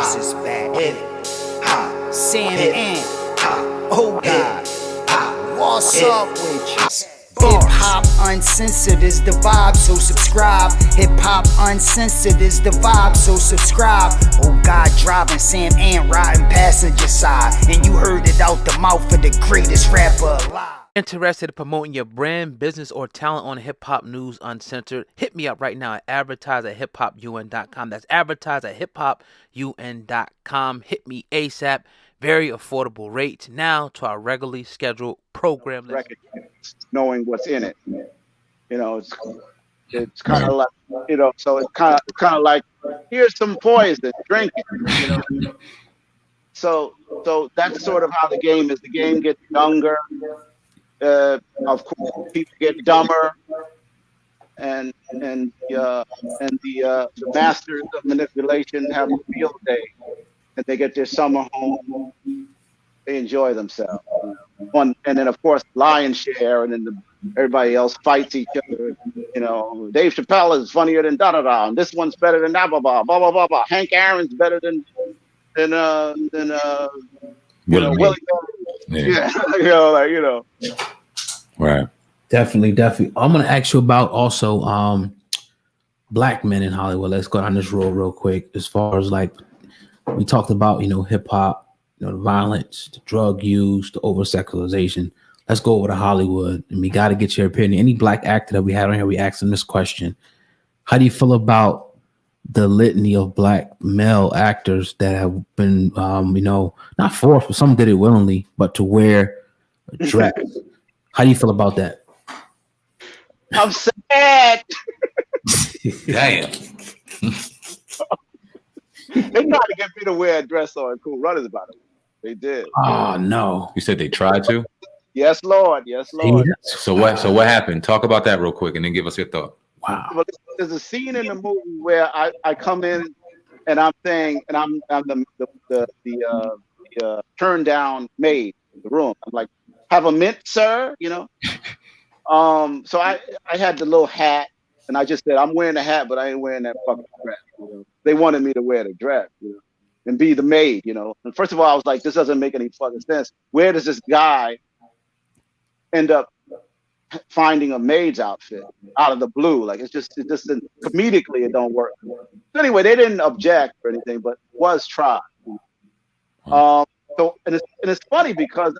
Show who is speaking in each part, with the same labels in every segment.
Speaker 1: Lucas is back. Sam and oh God, what's up with you? Hip Hop Uncensored is the vibe, so subscribe. Hip Hop Uncensored is the vibe, so subscribe. Oh God, driving Sam and riding passenger side, and you heard it out the mouth of the greatest rapper alive.
Speaker 2: Interested in promoting your brand, business, or talent on Hip Hop News Uncensored? Hit me up right now at advertise@hiphopun.com. That's advertise@hiphopun.com. Hit me ASAP. Very affordable rates. Now to our regularly scheduled program.
Speaker 3: Knowing what's in it, it's kind of like, so it's kind of like, here's some poison, drink it, So that's sort of how the game is. The game gets younger. Of course, people get dumber, and the masters of manipulation have a field day, and they get their summer home. They enjoy themselves. And then of course lion's share, and then everybody else fights each other. Dave Chappelle is funnier than da da da, and this one's better than blah blah blah blah blah blah blah. Hank Aaron's better than Willie. Yeah.
Speaker 4: Right. Definitely. I'm gonna ask you about also black men in Hollywood. Let's go down this road real quick. As far as like we talked about, hip hop, the violence, the drug use, the over sexualization. Let's go over to Hollywood, and we got to get your opinion. Any black actor that we had on here, we asked them this question: how do you feel about the litany of black male actors that have been, not forced, but some did it willingly, but to wear a dress? How do you feel about that?
Speaker 3: I'm sad.
Speaker 4: Damn.
Speaker 3: They tried to get me to wear a dress on Cool Runners, by the way. They did.
Speaker 4: Oh no!
Speaker 5: You said they tried to?
Speaker 3: Yes, Lord. Yes, Lord.
Speaker 5: So what happened? Talk about that real quick, and then give us your thought.
Speaker 4: Wow.
Speaker 3: Well, there's a scene in the movie where I come in and I'm saying, and I'm the turn down maid in the room. I'm like, have a mint, sir. So I had the little hat, and I just said, I'm wearing a hat, but I ain't wearing that fucking dress. They wanted me to wear the dress, and be the maid, And first of all, I was like, this doesn't make any fucking sense. Where does this guy end up finding a maid's outfit out of the blue? Like, it just comedically, it don't work. So anyway, they didn't object or anything, but was tried. So it's funny because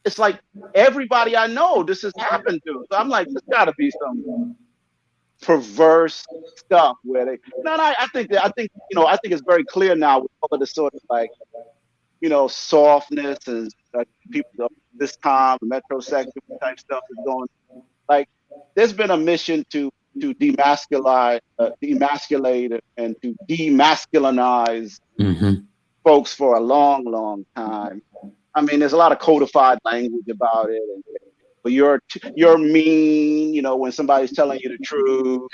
Speaker 3: it's like everybody I know this has happened to. So I'm like, there's got to be some perverse stuff where they. No, I think it's very clear now with all of the sort of like, softness and people this time metrosexual type stuff is going. Like, there's been a mission to demasculate and to demasculinize folks for a long, long time. I mean, there's a lot of codified language about it, but you're mean, when somebody's telling you the truth,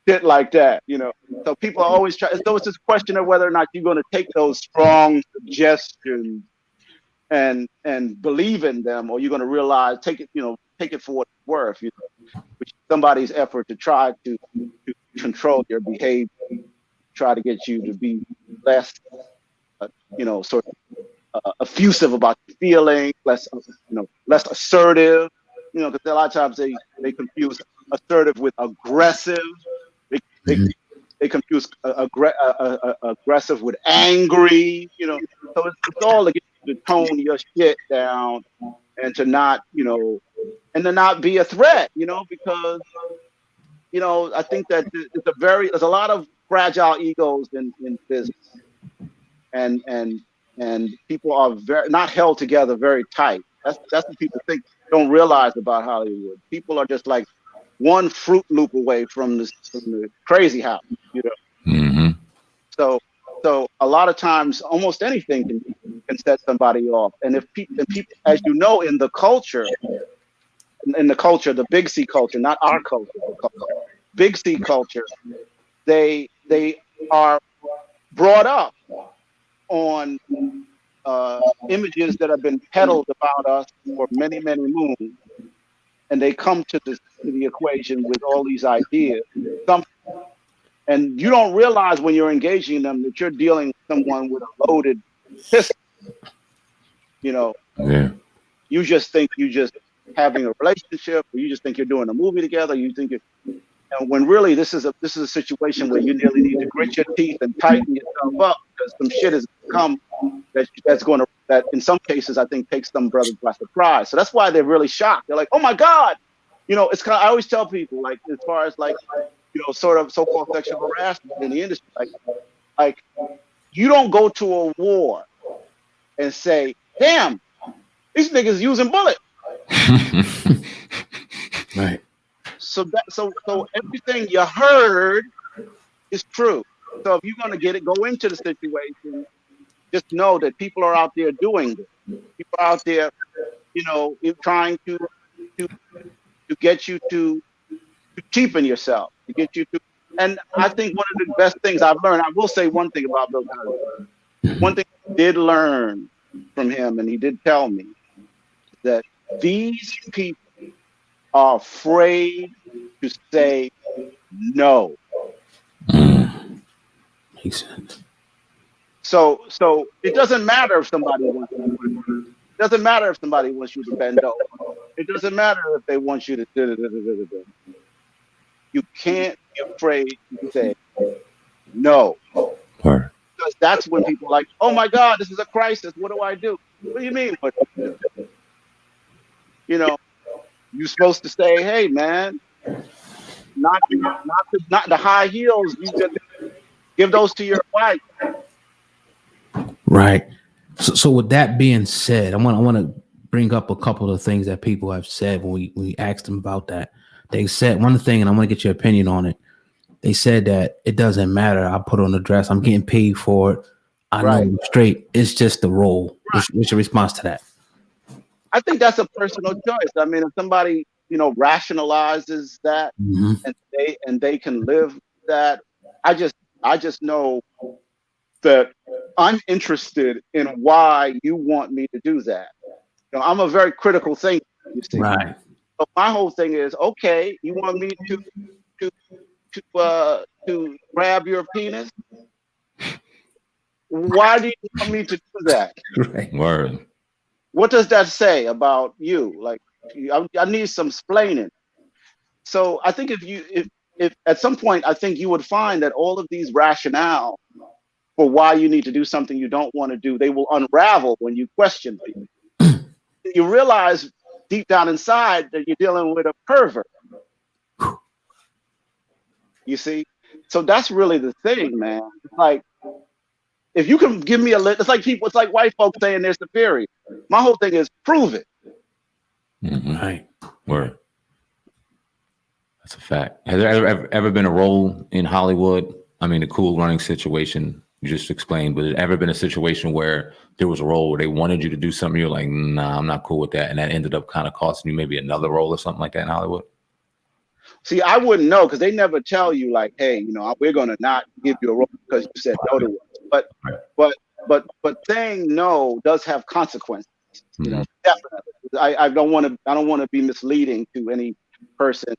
Speaker 3: shit like that, So people are always trying. So it's this question of whether or not you're going to take those strong suggestions and believe in them, or you're going to realize take it for what it's worth, which is somebody's effort to try to control your behavior, try to get you to be less, sort of effusive about your feelings, less assertive, because a lot of times they confuse assertive with aggressive. They confuse aggressive with angry, So it's all to get you to tone your shit down and to not, and to not be a threat, because, I think that there's a lot of fragile egos in business, and people are not held together very tight. That's what people don't realize about Hollywood. People are just like one Fruit Loop away from the crazy house,
Speaker 5: Mm-hmm.
Speaker 3: So a lot of times, almost anything can set somebody off. And if people, as you know, in the culture, the Big C culture, not our culture, Big C culture, they are brought up on images that have been peddled about us for many, many moons, and they come to the equation with all these ideas. And you don't realize when you're engaging them that you're dealing with someone with a loaded pistol. You know,
Speaker 5: Yeah.
Speaker 3: you just think you just having a relationship, or you just think you're doing a movie together. You think it, and when really this is a situation where you nearly need to grit your teeth and tighten yourself up because some shit has come that in some cases I think takes some brothers by surprise. So that's why they're really shocked. They're like, oh my God. You know, it's kind of, I always tell people, like, as far as like, you know, sort of so-called sexual harassment in the industry, like you don't go to a war and say, damn, these niggas using bullets.
Speaker 4: Right.
Speaker 3: So everything you heard is true. So if you're gonna go into the situation, just know that people are out there doing this. People are out there, you know, trying to get you to cheapen yourself, to get you to. And I think one of the best things I've learned, I will say one thing about Bill Cosby. One thing I did learn from him, and he did tell me, that these people are afraid to say no.
Speaker 4: Makes sense.
Speaker 3: So it doesn't matter if somebody wants you. It doesn't matter if somebody wants you to bend over. It doesn't matter if they want you to do. You can't be afraid to say no.
Speaker 5: Word.
Speaker 3: Because that's when people are like, oh my God, this is a crisis. What do I do? What do you mean? What do you do? You know, you're supposed to say, hey man, not the high heels. You just give those to your wife.
Speaker 4: Right. So with that being said, I want to bring up a couple of things that people have said when we asked them about that. They said one thing, and I want to get your opinion on it. They said that it doesn't matter. I put on a dress. I'm getting paid for it. I know I'm straight. It's just the role.
Speaker 3: Right.
Speaker 4: What's your response to that?
Speaker 3: I think that's a personal choice. I mean, if somebody, you know, rationalizes that and they can live with that, I just know that I'm interested in why you want me to do that. You know, I'm a very critical thinker, you see.
Speaker 4: Right.
Speaker 3: So my whole thing is, okay, you want me to grab your penis? Why do you want me to do that?
Speaker 4: Right.
Speaker 5: Word.
Speaker 3: What does that say about you? Like, I need some explaining. So I think if at some point, I think you would find that all of these rationale for why you need to do something you don't want to do, they will unravel when you question people. You realize deep down inside that you're dealing with a pervert. You see? So that's really the thing, man. Like, if you can give me a list, it's like white folks saying they're superior. My whole thing is prove it.
Speaker 4: Right.
Speaker 5: Word. That's a fact. Has there ever been a role in Hollywood? I mean, the Cool Running situation you just explained, but has there ever been a situation where there was a role where they wanted you to do something, you're like, nah, I'm not cool with that, and that ended up kind of costing you maybe another role or something like that in Hollywood?
Speaker 3: See, I wouldn't know because they never tell you like, hey, you know, we're gonna not give you a role because you said no to us. But saying no does have consequences. You know, definitely. I don't want to be misleading to any person,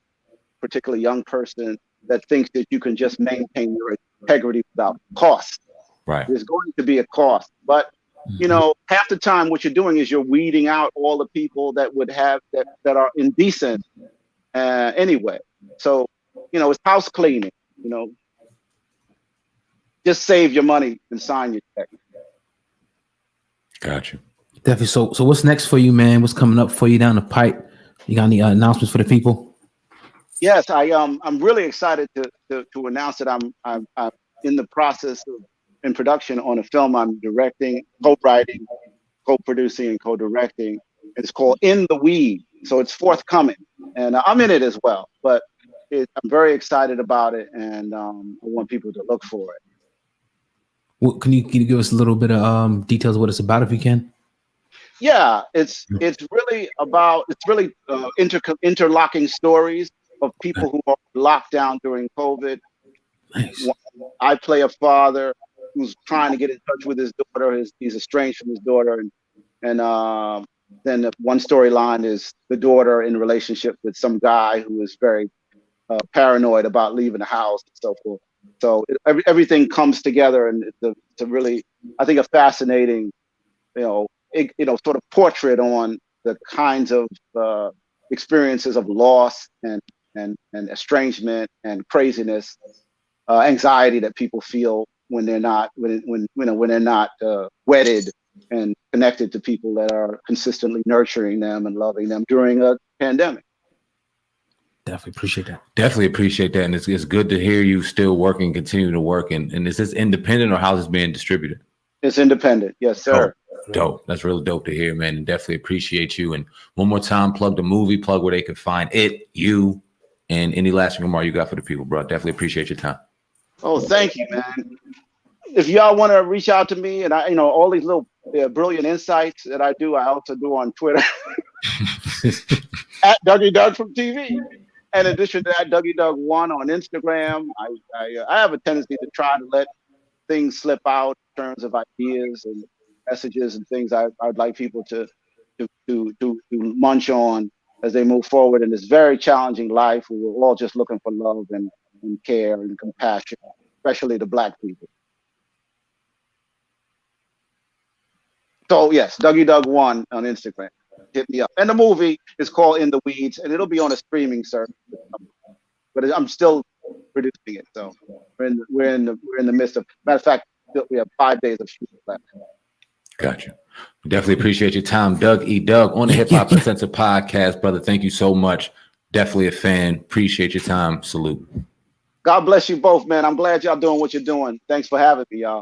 Speaker 3: particularly young person, that thinks that you can just maintain your integrity without cost.
Speaker 5: Right.
Speaker 3: There's going to be a cost, but you know, half the time what you're doing is you're weeding out all the people that would have that are indecent anyway. So, you know, it's house cleaning. You know, just save your money and sign your check.
Speaker 5: Got you.
Speaker 4: Definitely. So what's next for you, man? What's coming up for you down the pipe? You got any announcements for the people?
Speaker 3: Yes, I'm really excited to announce that I'm in the process of in production on a film I'm directing, co-writing, co-producing, and co-directing. It's called In the Weed, so it's forthcoming, and I'm in it as well. But I'm very excited about it, and I want people to look for it.
Speaker 4: Well, can you give us a little bit of details of what it's about, if you can?
Speaker 3: Yeah, it's really interlocking stories of people who are locked down during COVID.
Speaker 4: Nice.
Speaker 3: I play a father who's trying to get in touch with his daughter. He's estranged from his daughter, and then one storyline is the daughter in relationship with some guy who is very paranoid about leaving the house and so forth. So everything comes together, and it's a really, I think, a fascinating, sort of portrait on the kinds of experiences of loss and estrangement and craziness, anxiety that people feel when they're not when they're not wedded and connected to people that are consistently nurturing them and loving them during a pandemic.
Speaker 4: Definitely appreciate that.
Speaker 5: Definitely appreciate that. And it's good to hear you still working, continue to work. And is this independent, or how's this being distributed?
Speaker 3: It's independent. Yes, sir.
Speaker 5: Dope. That's really dope to hear, man. And definitely appreciate you. And one more time, plug the movie, plug where they can find it, you, and any last remark you got for the people, bro. Definitely appreciate your time.
Speaker 3: Oh, thank you, man. If y'all want to reach out to me, and all these little brilliant insights that I do, I also do on Twitter at Dougie Doug from TV. In addition to that, Dougie Doug 1 on Instagram. I have a tendency to try to let things slip out in terms of ideas and messages and things I'd like people to munch on as they move forward in this very challenging life. We were all just looking for love and care and compassion, especially the Black people. So yes, Dougie Doug 1 on Instagram. Hit me up. And the movie is called In the Weeds, and it'll be on a streaming service. But I'm still producing it, so we're in the midst of. Matter of fact, we have 5 days of shooting left.
Speaker 5: Gotcha. Definitely appreciate your time, Doug E. Doug, on the Hip Hop Uncensored podcast, brother. Thank you so much. Definitely a fan. Appreciate your time. Salute.
Speaker 3: God bless you both, man. I'm glad y'all doing what you're doing. Thanks for having me, y'all.